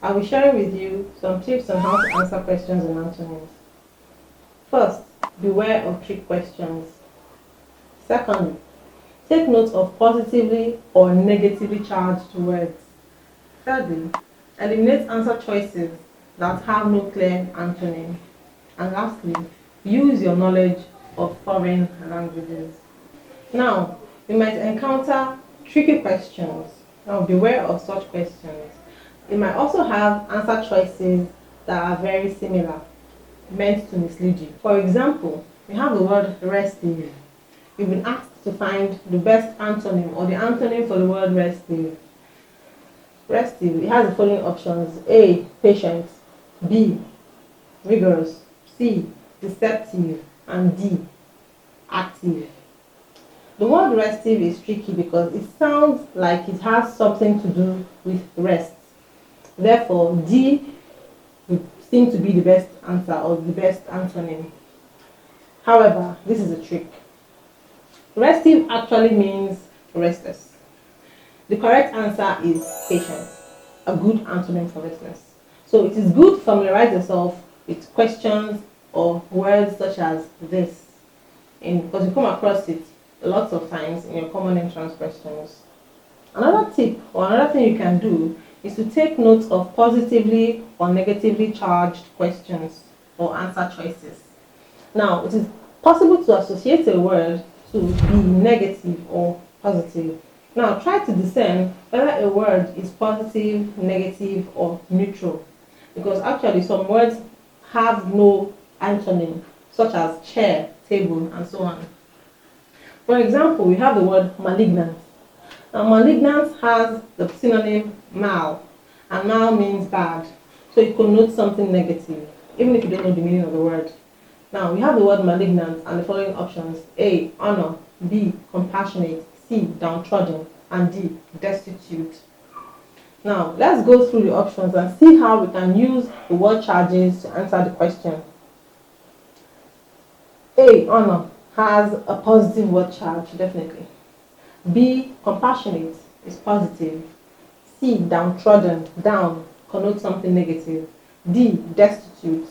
I'll be sharing with you some tips on how to answer questions and antonyms. First, beware of trick questions. Secondly, take note of positively or negatively charged words. Thirdly, eliminate answer choices that have no clear antonym. And lastly, use your knowledge of foreign languages. Now, you might encounter tricky questions. Now, beware of such questions. You might also have answer choices that are very similar, meant to mislead you. For example, you have the word restive. You've been asked to find the best antonym or the antonym for the word restive. Restive, it has the following options: A, patient; B, rigorous; C, deceptive; and D, active. The word restive is tricky because it sounds like it has something to do with rest. Therefore, D would seem to be the best answer or the best antonym. However, this is a trick. Restive actually means restless. The correct answer is patient, a good antonym for restless. So it is good to familiarize yourself with questions or words such as this, because you come across it lots of times in your common entrance questions. Another tip or another thing you can do is to take note of positively or negatively charged questions or answer choices. Now, it is possible to associate a word to be negative or positive. Now, try to discern whether a word is positive, negative, or neutral, because actually some words have no antonym, such as chair, table, and so on. For example, we have the word malignant. Now, malignant has the synonym mal, and mal means bad, so it connotes something negative, even if you don't know the meaning of the word. Now, we have the word malignant and the following options: A, honor; B, compassionate; C, downtrodden; and D, destitute. Now, let's go through the options and see how we can use the word charges to answer the question. A, honor, has a positive word charge, definitely. B, compassionate, is positive. C, downtrodden, down, connotes something negative. D, destitute,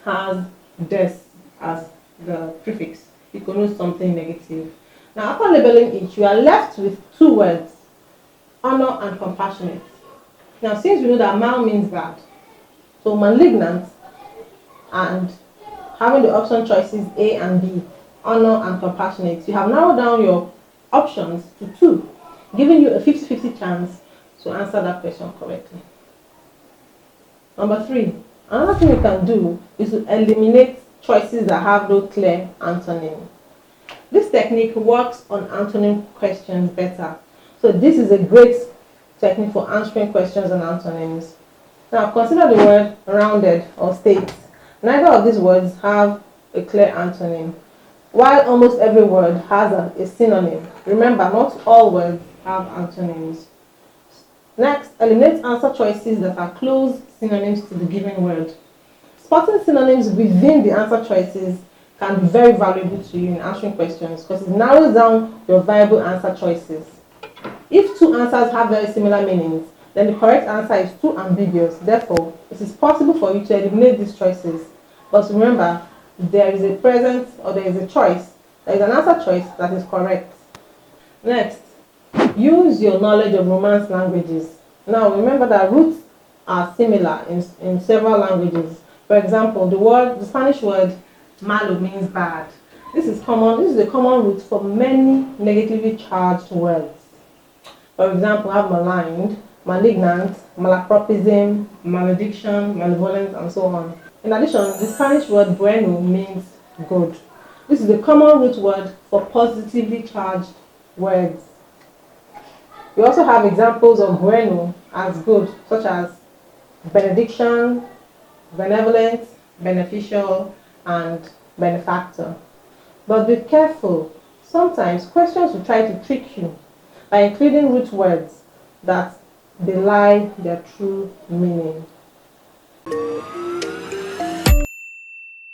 has des as the prefix. It connotes something negative. Now, after labeling each, you are left with two words: honor and compassionate. Now, since we know that mal means bad, so malignant and having the option choices A and B, honor and compassionate, you have narrowed down your options to two, giving you a 50-50 chance to answer that question correctly. Number 3, another thing you can do is to eliminate choices that have no clear antonym. This technique works on antonym questions better. So this is a great technique for answering questions on antonyms. Now consider the word rounded or state. Neither of these words have a clear antonym, while almost every word has a synonym. Remember, not all words have antonyms. Next, eliminate answer choices that are close synonyms to the given word. Spotting synonyms within the answer choices can be very valuable to you in answering questions because it narrows down your viable answer choices. If two answers have very similar meanings, then the correct answer is too ambiguous. Therefore, it is possible for you to eliminate these choices. But remember, there is a present or there is a choice. There is an answer choice that is correct. Next, use your knowledge of Romance languages. Now, remember that roots are similar in several languages. For example, the Spanish word malo means bad. This is common. This is a common root for many negatively charged words. For example, we have maligned, malignant, malapropism, malediction, malevolent, and so on. In addition, the Spanish word bueno means good. This is a common root word for positively charged words. We also have examples of bueno as good, such as benediction, benevolent, beneficial, and benefactor. But be careful. Sometimes questions will try to trick you by including root words that belie their true meaning.